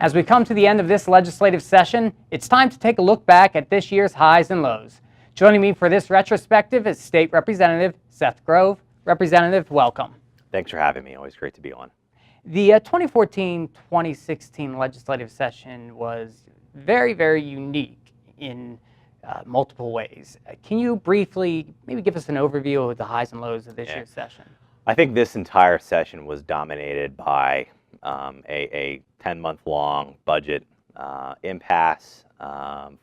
As we come to the end of this legislative session, it's time to take a look back at this year's highs and lows. Joining me for this retrospective is State Representative Seth Grove. Representative, welcome. Thanks for having me. Always great to be on. The 2014-2016 legislative session was very, very unique in multiple ways. Can you briefly maybe give us an overview of the highs and lows of this year's session? I think this entire session was dominated by a 10-month-long budget impasse,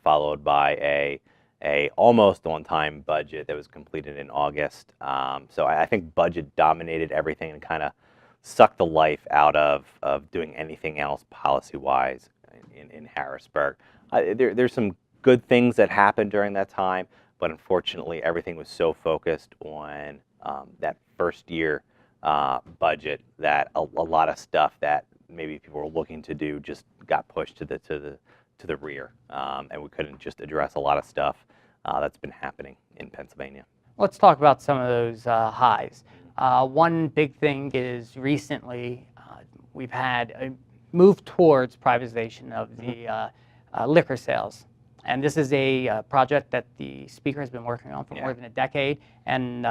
followed by a almost on-time budget that was completed in August. So I think budget dominated everything and kind of sucked the life out of doing anything else policy-wise in Harrisburg. There's some good things that happened during that time, but unfortunately everything was so focused on that first year budget that a lot of stuff that maybe people were looking to do just got pushed to the rear, and we couldn't just address a lot of stuff that's been happening in Pennsylvania. Let's talk about some of those highs. One big thing is recently we've had a move towards privatization of the liquor sales. And this is a project that the Speaker has been working on for more than a decade. And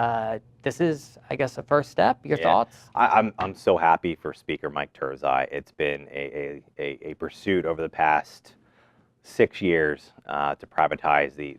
this is, I guess, a first step. Your thoughts? I'm so happy for Speaker Mike Turzai. It's been a pursuit over the past 6 years to privatize the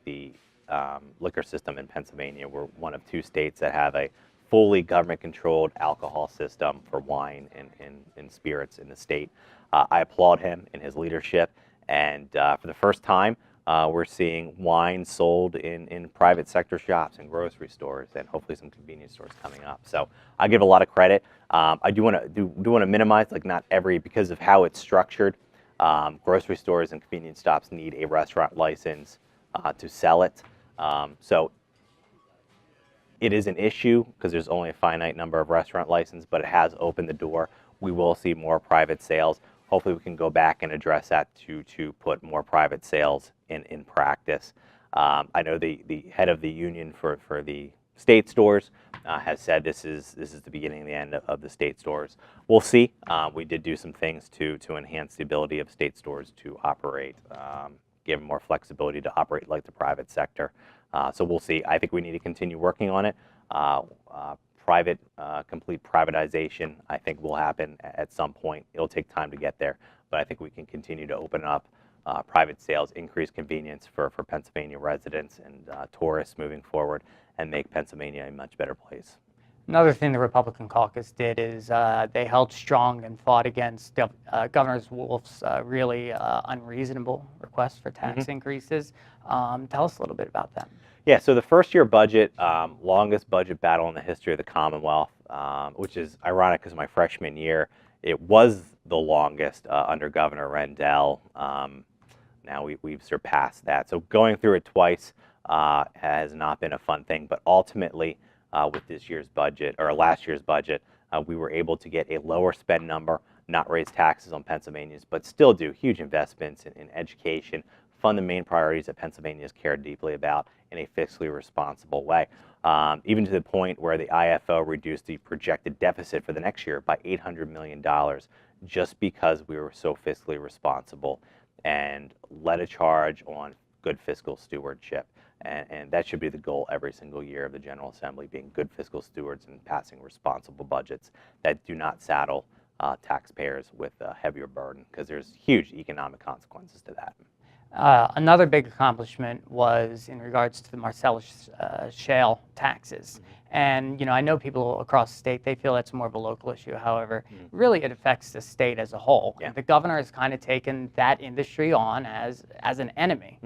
liquor system in Pennsylvania. We're one of 2 states that have a fully government-controlled alcohol system for wine and spirits in the state. I applaud him in his leadership. And for the first time, we're seeing wine sold in private sector shops and grocery stores, and hopefully some convenience stores coming up. So I give a lot of credit. I do want to minimize, like, not every, because of how it's structured. Grocery stores and convenience shops need a restaurant license to sell it. So it is an issue because there's only a finite number of restaurant licenses, but it has opened the door. We will see more private sales. Hopefully we can go back and address that to put more private sales in practice. I know the head of the union for the state stores has said this is the beginning and the end of the state stores. We'll see. We did do some things to enhance the ability of state stores to operate, give them more flexibility to operate like the private sector. So we'll see. I think we need to continue working on it. Complete privatization, I think, will happen at some point. It'll take time to get there, but I think we can continue to open up private sales, increase convenience for Pennsylvania residents and tourists moving forward, and make Pennsylvania a much better place. Another thing the Republican caucus did is they held strong and fought against Governor Wolf's really unreasonable request for tax increases. Tell us a little bit about that. Yeah, so the first year budget, longest budget battle in the history of the Commonwealth, which is ironic because my freshman year, it was the longest under Governor Rendell. Now we've surpassed that. So going through it twice has not been a fun thing, but ultimately with this year's budget, or last year's budget, we were able to get a lower spend number, not raise taxes on Pennsylvanians, but still do huge investments in education, fund the main priorities that Pennsylvanians care deeply about in a fiscally responsible way, even to the point where the IFO reduced the projected deficit for the next year by $800 million just because we were so fiscally responsible and led a charge on good fiscal stewardship. And that should be the goal every single year of the General Assembly, being good fiscal stewards and passing responsible budgets that do not saddle taxpayers with a heavier burden, because there's huge economic consequences to that. Another big accomplishment was in regards to the Marcellus Shale taxes. And, you know, I know people across the state, they feel that's more of a local issue. However, really it affects the state as a whole. The governor has kind of taken that industry on as an enemy.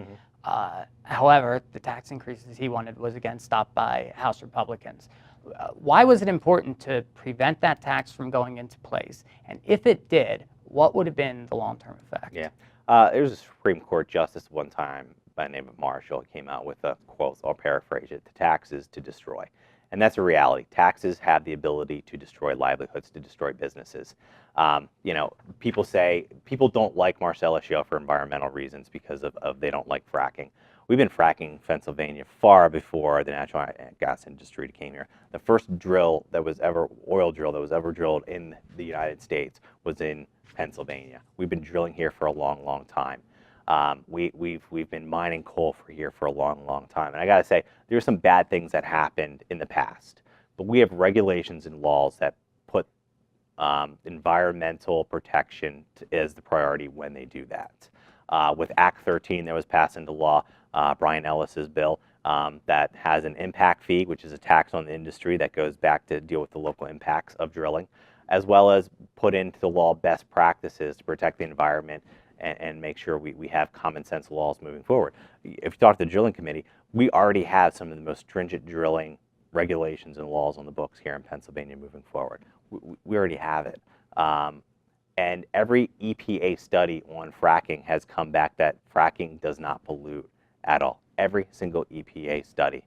However, the tax increases he wanted was again stopped by House Republicans. Why was it important to prevent that tax from going into place? And if it did, what would have been the long-term effect? There was a Supreme Court justice one time by the name of Marshall came out with a quote, I'll paraphrase it, "The taxes to destroy." And that's a reality. Taxes have the ability to destroy livelihoods, to destroy businesses. You know, people say people don't like Marcellus Shale for environmental reasons because of they don't like fracking. We've been fracking in Pennsylvania far before the natural gas industry came here. The first oil drill that was ever drilled in the United States was in Pennsylvania. We've been drilling here for a long, long time. We've been mining coal here for a long, long time. And I gotta say, there's some bad things that happened in the past, but we have regulations and laws that put environmental protection as the priority when they do that. With Act 13 that was passed into law, Brian Ellis's bill, that has an impact fee, which is a tax on the industry that goes back to deal with the local impacts of drilling, as well as put into the law best practices to protect the environment and make sure we have common sense laws moving forward. If you talk to the drilling committee, we already have some of the most stringent drilling regulations and laws on the books here in Pennsylvania moving forward. We already have it. And every EPA study on fracking has come back that fracking does not pollute at all. Every single EPA study,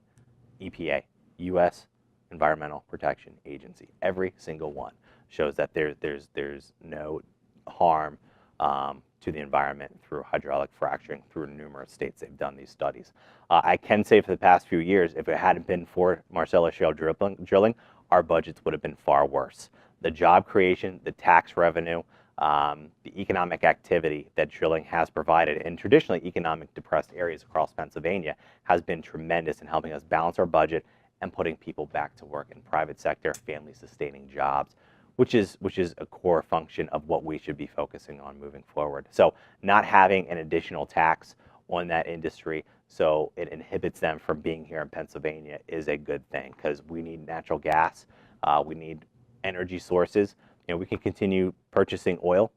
EPA, U.S. Environmental Protection Agency, every single one shows that there's no harm to the environment through hydraulic fracturing. Through numerous states they've done these studies. I can say for the past few years, if it hadn't been for Marcellus Shale drilling, our budgets would have been far worse. The job creation, the tax revenue, the economic activity that drilling has provided in traditionally economic depressed areas across Pennsylvania has been tremendous in helping us balance our budget and putting people back to work in private sector, family sustaining jobs, which is a core function of what we should be focusing on moving forward. So not having an additional tax on that industry so it inhibits them from being here in Pennsylvania is a good thing, because we need natural gas, we need energy sources. You know, we can continue purchasing oil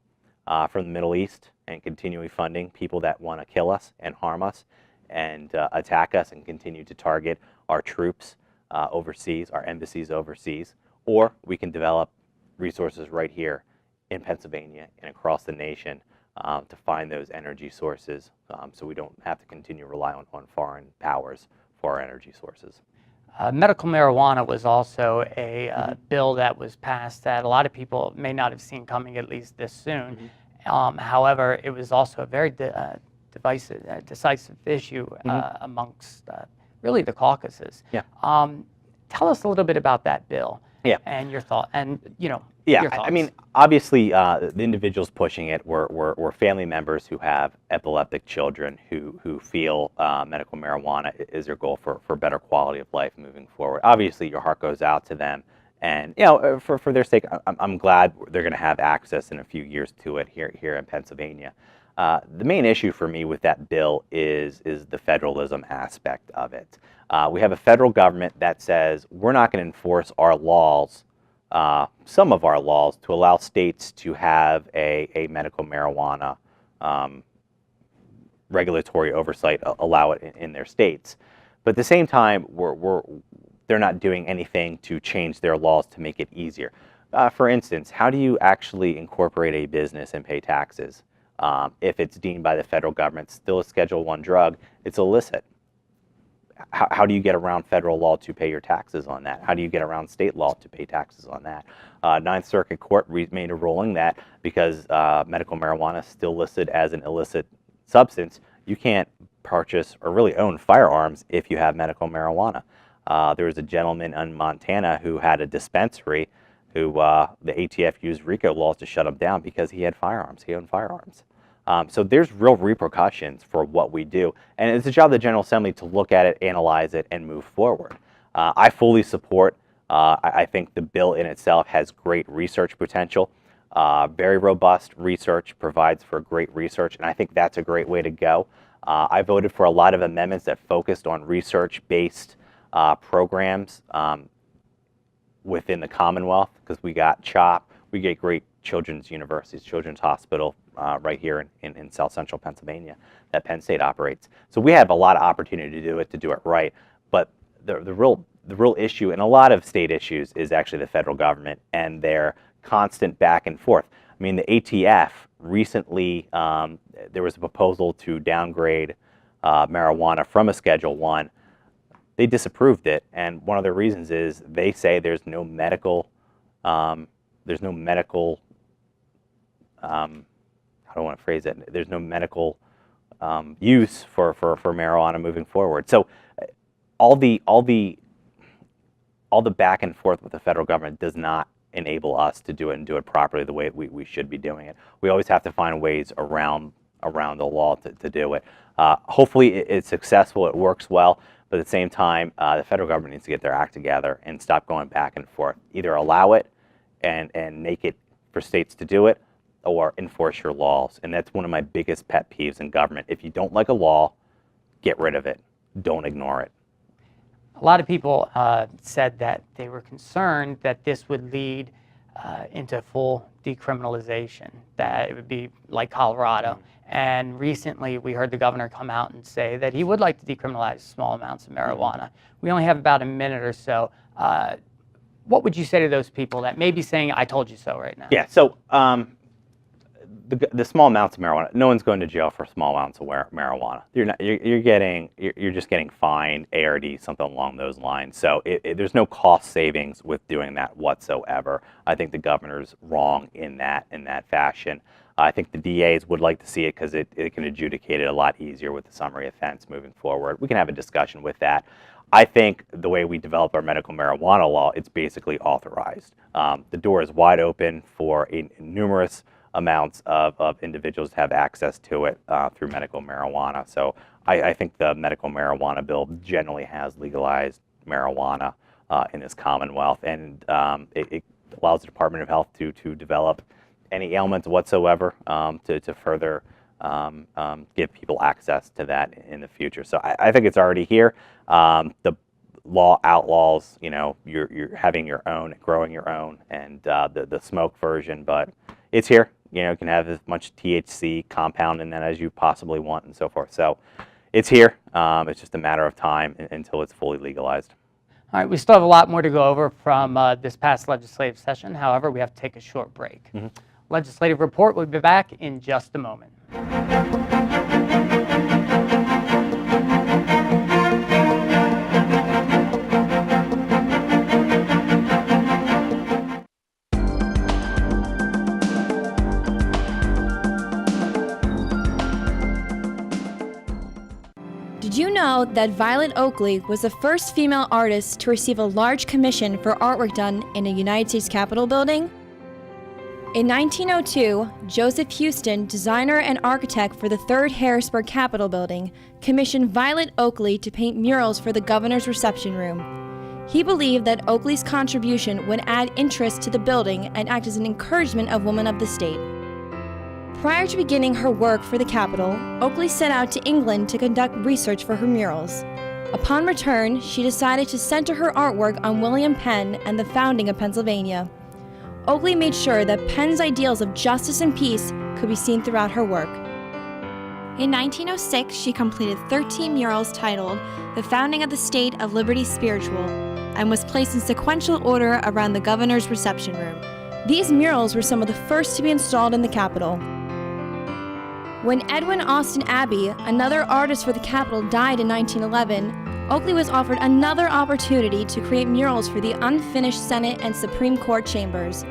from the Middle East and continually funding people that want to kill us and harm us and attack us and continue to target our troops overseas, our embassies overseas. Or we can develop resources right here in Pennsylvania and across the nation to find those energy sources, so we don't have to continue to rely on foreign powers for our energy sources. Medical marijuana was also a bill that was passed that a lot of people may not have seen coming, at least this soon. However, it was also a very decisive issue amongst really the caucuses. Yeah. Tell us a little bit about that bill. Yeah. And your thought, and your thoughts. I mean, obviously, the individuals pushing it were family members who have epileptic children who feel medical marijuana is their goal for better quality of life moving forward. Obviously, your heart goes out to them, and you know, for their sake, I'm glad they're going to have access in a few years to it here in Pennsylvania. The main issue for me with that bill is the federalism aspect of it. We have a federal government that says we're not going to enforce our laws, some of our laws, to allow states to have a medical marijuana regulatory oversight, allow it in their states. But at the same time, they're not doing anything to change their laws to make it easier. For instance, how do you actually incorporate a business and pay taxes? If it's deemed by the federal government still a Schedule I drug, it's illicit. How do you get around federal law to pay your taxes on that? How do you get around state law to pay taxes on that? Ninth Circuit Court made a ruling that because medical marijuana is still listed as an illicit substance, you can't purchase or really own firearms if you have medical marijuana. There was a gentleman in Montana who had a dispensary who the ATF used RICO laws to shut him down because he had firearms. He owned firearms. So there's real repercussions for what we do. And it's the job of the General Assembly to look at it, analyze it, and move forward. I fully support, I think the bill in itself has great research potential. Very robust research, provides for great research, and I think that's a great way to go. I voted for a lot of amendments that focused on research-based programs within the Commonwealth, because we got CHOP, we get great children's universities, Children's Hospital right here in South Central Pennsylvania that Penn State operates. So we have a lot of opportunity to do it right. But the real issue in a lot of state issues is actually the federal government and their constant back and forth. I mean, the ATF recently, there was a proposal to downgrade marijuana from a Schedule I. They disapproved it, and one of the reasons is they say there's no medical, how do I want to phrase it? There's no medical use for marijuana moving forward. So all the back and forth with the federal government does not enable us to do it and do it properly the way we should be doing it. We always have to find ways around the law to do it. Hopefully it's successful, it works well, but at the same time, the federal government needs to get their act together and stop going back and forth. Either allow it and make it for states to do it, or enforce your laws. And that's one of my biggest pet peeves in government. If you don't like a law, get rid of it. Don't ignore it. A lot of people said that they were concerned that this would lead into full decriminalization, that it would be like Colorado. And recently we heard the governor come out and say that he would like to decriminalize small amounts of marijuana. We only have about a minute or so. What would you say to those people that may be saying, I told you so right now? Yeah, so the small amounts of marijuana, no one's going to jail for small amounts of marijuana. You're just getting fined, ARD, something along those lines. So there's no cost savings with doing that whatsoever. I think the governor's wrong in that fashion. I think the DAs would like to see it because it can adjudicate it a lot easier with the summary offense moving forward. We can have a discussion with that. I think the way we develop our medical marijuana law, it's basically authorized. The door is wide open for numerous amounts of individuals to have access to it through medical marijuana. So I think the medical marijuana bill generally has legalized marijuana in this Commonwealth, and it allows the Department of Health to develop any ailments whatsoever to further give people access to that in the future. So I think it's already here. The law outlaws, you're having your own, growing your own, and the smoke version, but it's here. You can have as much THC compound in that as you possibly want and so forth. So it's here. It's just a matter of time until it's fully legalized. All right, we still have a lot more to go over from this past legislative session. However, we have to take a short break. Legislative report will be back in just a moment. Did you know that Violet Oakley was the first female artist to receive a large commission for artwork done in a United States Capitol building? In 1902, Joseph Houston, designer and architect for the 3rd Harrisburg Capitol building, commissioned Violet Oakley to paint murals for the governor's reception room. He believed that Oakley's contribution would add interest to the building and act as an encouragement of women of the state. Prior to beginning her work for the Capitol, Oakley set out to England to conduct research for her murals. Upon return, she decided to center her artwork on William Penn and the founding of Pennsylvania. Oakley made sure that Penn's ideals of justice and peace could be seen throughout her work. In 1906, she completed 13 murals titled The Founding of the State of Liberty Spiritual and was placed in sequential order around the governor's reception room. These murals were some of the first to be installed in the Capitol. When Edwin Austin Abbey, another artist for the Capitol, died in 1911, Oakley was offered another opportunity to create murals for the unfinished Senate and Supreme Court chambers.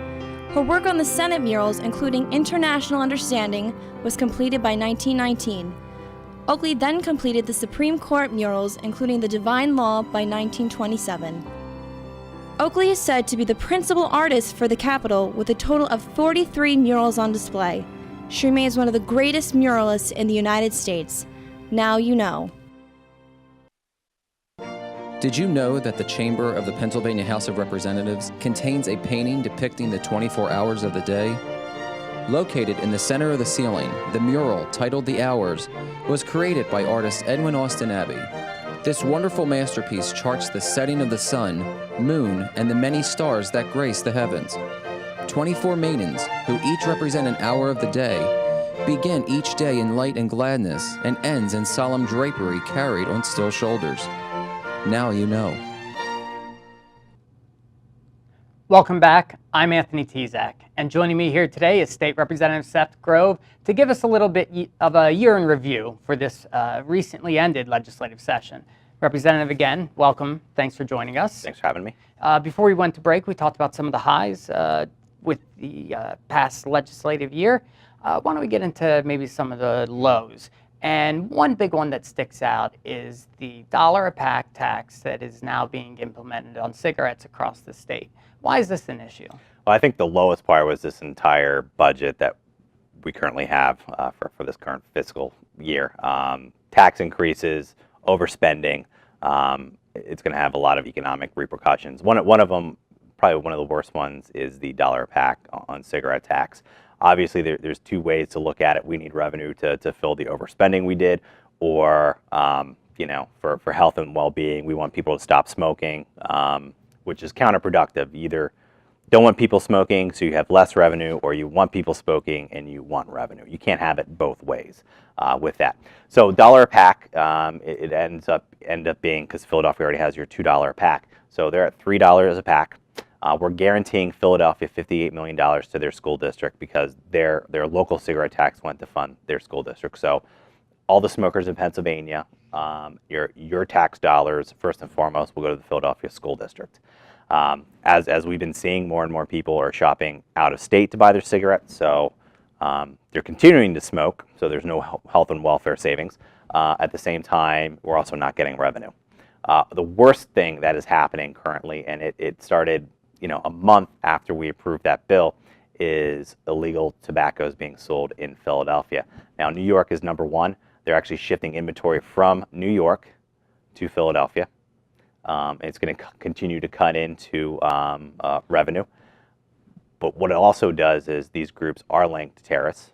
Her work on the Senate murals, including International Understanding, was completed by 1919. Oakley then completed the Supreme Court murals, including the Divine Law, by 1927. Oakley is said to be the principal artist for the Capitol, with a total of 43 murals on display. She remains one of the greatest muralists in the United States. Now you know. Did you know that the chamber of the Pennsylvania House of Representatives contains a painting depicting the 24 hours of the day? Located in the center of the ceiling, the mural, titled The Hours, was created by artist Edwin Austin Abbey. This wonderful masterpiece charts the setting of the sun, moon, and the many stars that grace the heavens. 24 maidens, who each represent an hour of the day, begin each day in light and gladness and ends in solemn drapery carried on still shoulders. Now you know. Welcome back. I'm Anthony Tezak, and joining me here today is State Representative Seth Grove to give us a little bit of a year in review for this recently ended legislative session. Representative, again, welcome. Thanks for joining us. Thanks for having me. Before we went to break, we talked about some of the highs with the past legislative year. Why don't we get into maybe some of the lows? And one big one that sticks out is the dollar a pack tax that is now being implemented on cigarettes across the state. Why is this an issue? Well, I think the lowest part was this entire budget that we currently have for this current fiscal year. Tax increases, overspending. It's going to have a lot of economic repercussions. One of them, probably one of the worst ones, is the dollar a pack on cigarette tax. Obviously, there's two ways to look at it. We need revenue to fill the overspending we did, or for health and well-being, we want people to stop smoking, which is counterproductive. Either don't want people smoking, so you have less revenue, or you want people smoking and you want revenue. You can't have it both ways with that. So dollar a pack, it ends up being, because Philadelphia already has your $2 a pack, so they're at $3 a pack. We're guaranteeing Philadelphia $58 million to their school district because their local cigarette tax went to fund their school district. So all the smokers in Pennsylvania, your tax dollars, first and foremost, will go to the Philadelphia school district. As we've been seeing, more and more people are shopping out of state to buy their cigarettes, so they're continuing to smoke, so there's no health and welfare savings. At the same time, we're also not getting revenue. The worst thing that is happening currently, and it started a month after we approved that bill, is illegal tobacco is being sold in Philadelphia. Now, New York is number one. They're actually shifting inventory from New York to Philadelphia. It's going to continue to cut into revenue. But what it also does is these groups are linked to terrorists.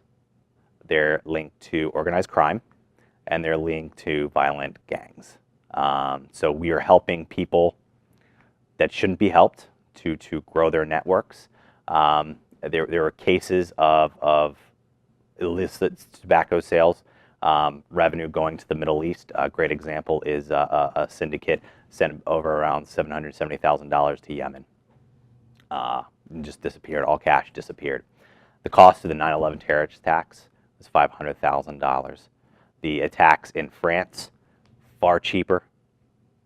They're linked to organized crime, and they're linked to violent gangs. So we are helping people that shouldn't be helped to grow their networks. There are cases of illicit tobacco sales, revenue going to the Middle East. A great example is a syndicate sent over around $770,000 to Yemen. And just disappeared, all cash disappeared. The cost of the 9/11 terrorist attacks was $500,000. The attacks in France, far cheaper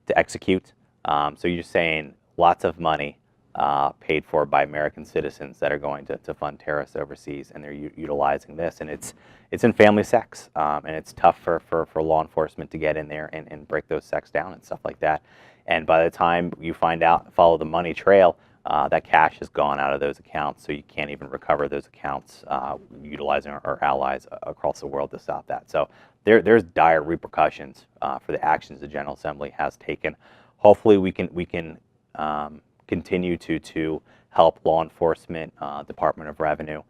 to execute. So you're saying lots of money paid for by American citizens that are going to fund terrorists overseas, and they're utilizing this. And it's in family sex, and it's tough for law enforcement to get in there and break those sex down and stuff like that. And by the time you follow the money trail, that cash has gone out of those accounts, so you can't even recover those accounts utilizing our allies across the world to stop that. So there's dire repercussions for the actions the General Assembly has taken. Hopefully we can continue to help law enforcement, Department of Revenue,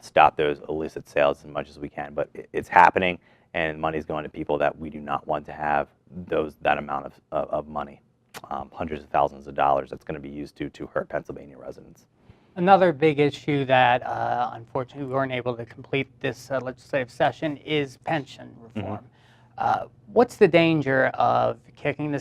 stop those illicit sales as much as we can. But it's happening, and money's going to people that we do not want to have that amount of money. Hundreds of thousands of dollars that's going to be used to hurt Pennsylvania residents. Another big issue that unfortunately we weren't able to complete this legislative session is pension reform. What's the danger of kicking the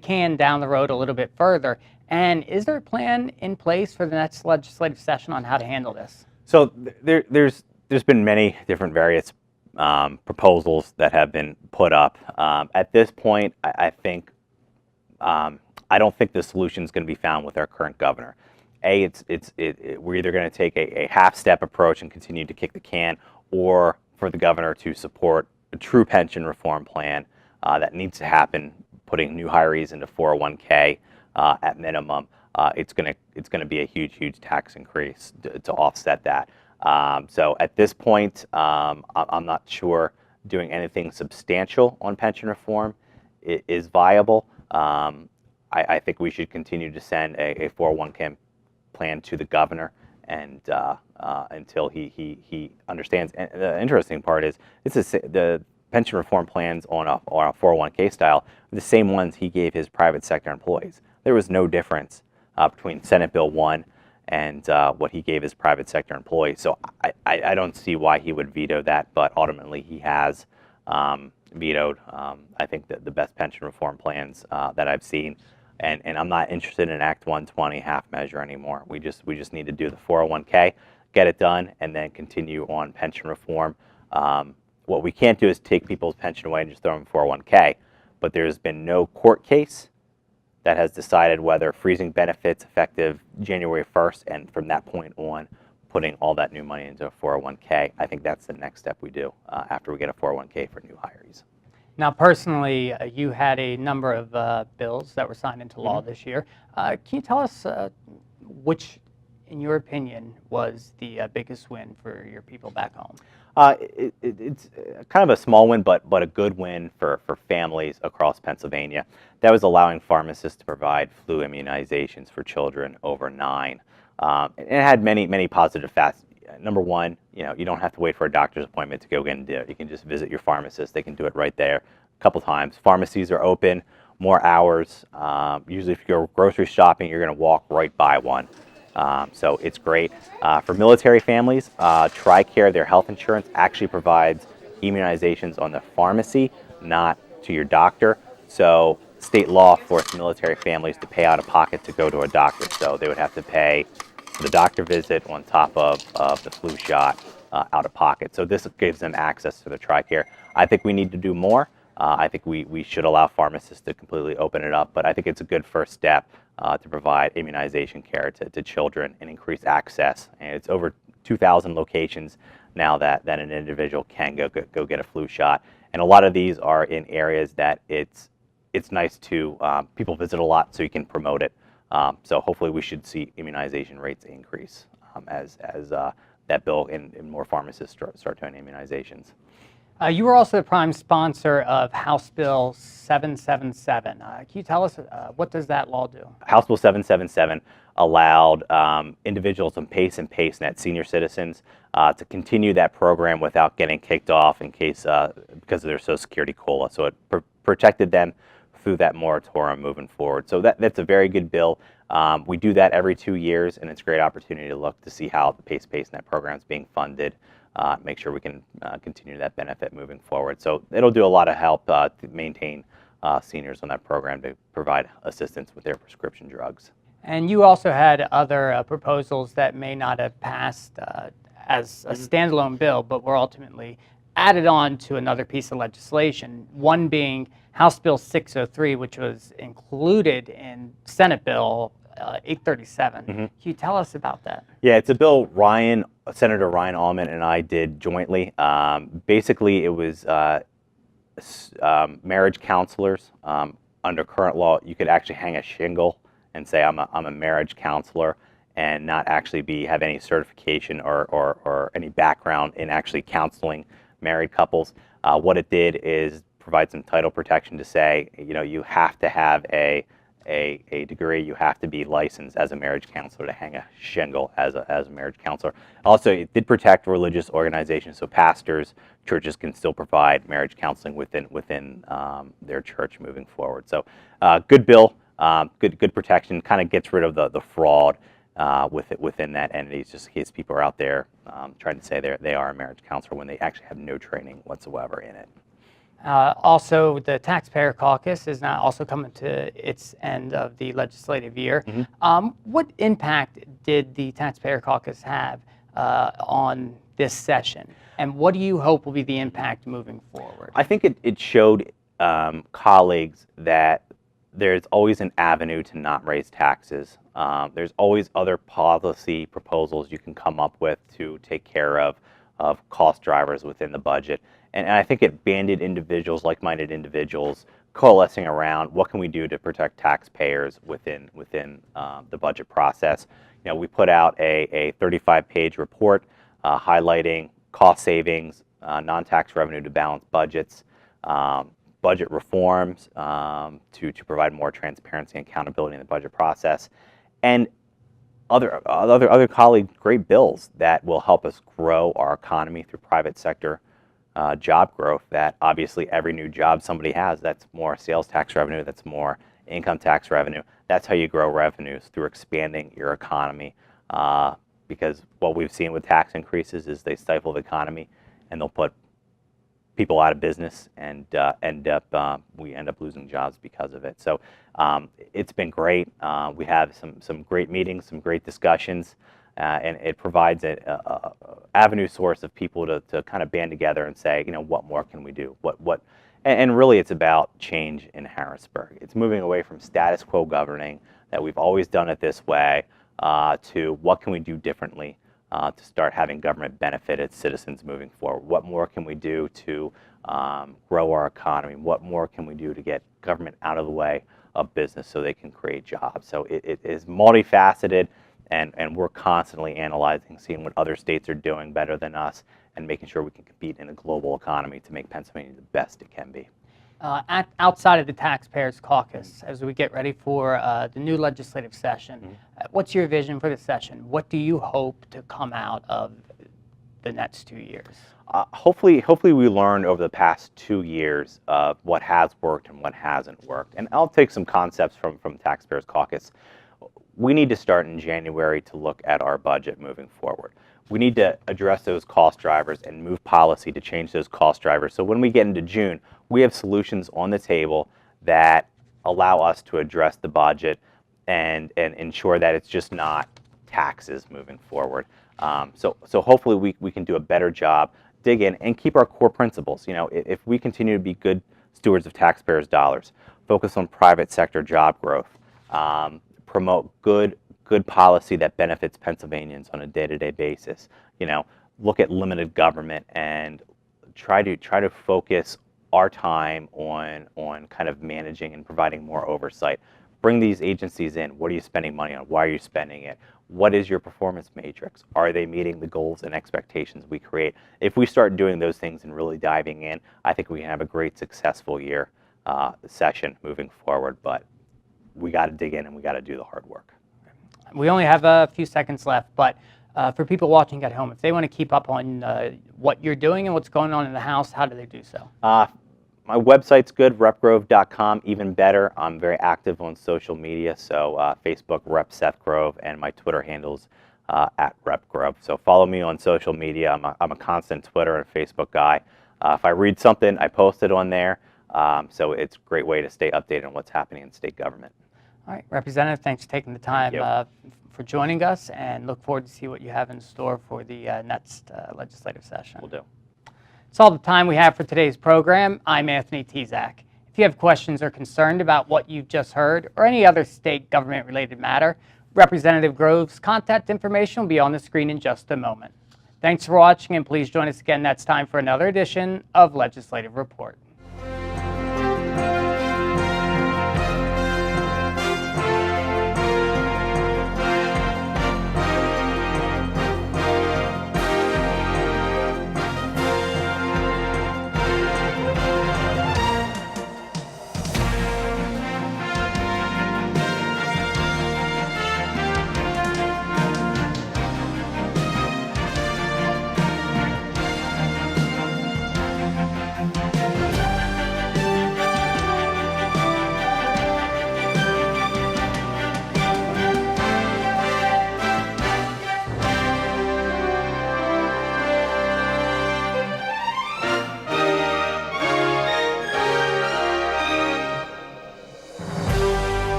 can down the road a little bit further? And is there a plan in place for the next legislative session on how to handle this? So there's been many different various proposals that have been put up. At this point, I think I don't think the solution is going to be found with our current governor. We're either going to take a half-step approach and continue to kick the can, or for the governor to support a true pension reform plan that needs to happen, putting new hirees into 401k at minimum. It's going to be a huge tax increase to offset that. So at this point, I'm not sure doing anything substantial on pension reform is viable. I think we should continue to send a 401k plan to the governor, and until he understands. And the interesting part is the pension reform plans on a 401k style are the same ones he gave his private sector employees. There was no difference between Senate Bill 1 and what he gave his private sector employees. So I don't see why he would veto that, but ultimately he has vetoed, I think, the best pension reform plans that I've seen. And I'm not interested in Act 120 half measure anymore. We just need to do the 401k, get it done, and then continue on pension reform. What we can't do is take people's pension away and just throw them in 401k. But there's been no court case that has decided whether freezing benefits effective January 1st and from that point on putting all that new money into a 401k. I think that's the next step we do after we get a 401k for new hires. Now, personally, you had a number of bills that were signed into law this year. Can you tell us which, in your opinion, was the biggest win for your people back home? It's kind of a small win, but a good win for families across Pennsylvania. That was allowing pharmacists to provide flu immunizations for children over 9. And it had many positive facts. Number one, you don't have to wait for a doctor's appointment to go in. You can just visit your pharmacist. They can do it right there a couple times. Pharmacies are open more hours. Usually if you go grocery shopping, you're going to walk right by one. So it's great. For military families, TRICARE, their health insurance, actually provides immunizations on the pharmacy, not to your doctor. So state law forced military families to pay out of pocket to go to a doctor. So they would have to pay for the doctor visit on top of the flu shot out of pocket. So this gives them access to the TRICARE. I think we need to do more. I think we should allow pharmacists to completely open it up, but I think it's a good first step to provide immunization care to children and increase access. And it's over 2,000 locations now that an individual can go get a flu shot. And a lot of these are in areas that it's nice to, people visit a lot, so you can promote it. So hopefully we should see immunization rates increase as that bill and more pharmacists start doing immunizations. You were also the prime sponsor of House Bill 777. Can you tell us what does that law do? House Bill 777 allowed individuals on PACE and PACEnet, senior citizens, to continue that program without getting kicked off in case because of their Social Security COLA. So it protected them through that moratorium moving forward. So that's a very good bill. We do that every 2 years, and it's a great opportunity to look to see how the PACE PACEnet program is being funded. Make sure we can continue that benefit moving forward. So it'll do a lot of help to maintain seniors on that program to provide assistance with their prescription drugs. And you also had other proposals that may not have passed as a standalone bill, but were ultimately added on to another piece of legislation, one being House Bill 603, which was included in Senate Bill 837. Can you tell us about that? Yeah, it's a bill Senator Ryan Allman and I did jointly. Basically, it was marriage counselors. Under current law, you could actually hang a shingle and say, I'm a marriage counselor, and not actually have any certification or any background in actually counseling married couples. What it did is provide some title protection to say, you have to have a degree, you have to be licensed as a marriage counselor to hang a shingle as a marriage counselor. Also, it did protect religious organizations, so pastors, churches can still provide marriage counseling within their church moving forward. So good bill, good protection, kind of gets rid of the fraud within that entity, just in case people are out there trying to say they are a marriage counselor when they actually have no training whatsoever in it. Also, the Taxpayer Caucus is now also coming to its end of the legislative year. What impact did the Taxpayer Caucus have on this session, and what do you hope will be the impact moving forward? I think it showed colleagues that there's always an avenue to not raise taxes. There's always other policy proposals you can come up with to take care of cost drivers within the budget. And I think it banded individuals, like-minded individuals, coalescing around what can we do to protect taxpayers within the budget process. We put out a 35-page report highlighting cost savings, non-tax revenue to balance budgets, budget reforms to provide more transparency and accountability in the budget process, and other colleagues' great bills that will help us grow our economy through private sector job growth. That obviously every new job somebody has, that's more sales tax revenue, that's more income tax revenue. That's how you grow revenues, through expanding your economy. Because what we've seen with tax increases is they stifle the economy, and they'll put people out of business, and we end up losing jobs because of it. So it's been great. We have some great meetings, some great discussions. And it provides an avenue source of people to kind of band together and say, what more can we do? And really, it's about change in Harrisburg. It's moving away from status quo governing, that we've always done it this way, to what can we do differently to start having government benefit its citizens moving forward. What more can we do to grow our economy? What more can we do to get government out of the way of business so they can create jobs? So it is multifaceted, and we're constantly analyzing, seeing what other states are doing better than us, and making sure we can compete in a global economy to make Pennsylvania the best it can be. Outside of the Taxpayers Caucus, as we get ready for the new legislative session, what's your vision for the session? What do you hope to come out of the next 2 years? Hopefully we learned over the past 2 years what has worked and what hasn't worked. And I'll take some concepts from Taxpayers Caucus. We need to start in January to look at our budget moving forward. We need to address those cost drivers and move policy to change those cost drivers. So when we get into June, we have solutions on the table that allow us to address the budget and ensure that it's just not taxes moving forward. So hopefully we can do a better job, dig in, and keep our core principles. You know, if we continue to be good stewards of taxpayers' dollars, focus on private sector job growth, promote good policy that benefits Pennsylvanians on a day-to-day basis. You know, look at limited government and try to focus our time on kind of managing and providing more oversight. Bring these agencies in. What are you spending money on? Why are you spending it? What is your performance matrix? Are they meeting the goals and expectations we create? If we start doing those things and really diving in, I think we can have a great, successful year session moving forward. But we got to dig in and we got to do the hard work. We only have a few seconds left, but for people watching at home, if they want to keep up on what you're doing and what's going on in the House, how do they do so? My website's good, repgrove.com, even better. I'm very active on social media, so Facebook, Rep Seth Grove, and my Twitter handle's at repgrove. So follow me on social media. I'm a constant Twitter and Facebook guy. If I read something, I post it on there. So it's a great way to stay updated on what's happening in state government. All right, Representative, thanks for taking the time for joining us, and look forward to see what you have in store for the next legislative session. Will do. That's all the time we have for today's program. I'm Anthony Tezak. If you have questions or concerned about what you've just heard or any other state government-related matter, Representative Grove's contact information will be on the screen in just a moment. Thanks for watching, and please join us again next time for another edition of Legislative Report.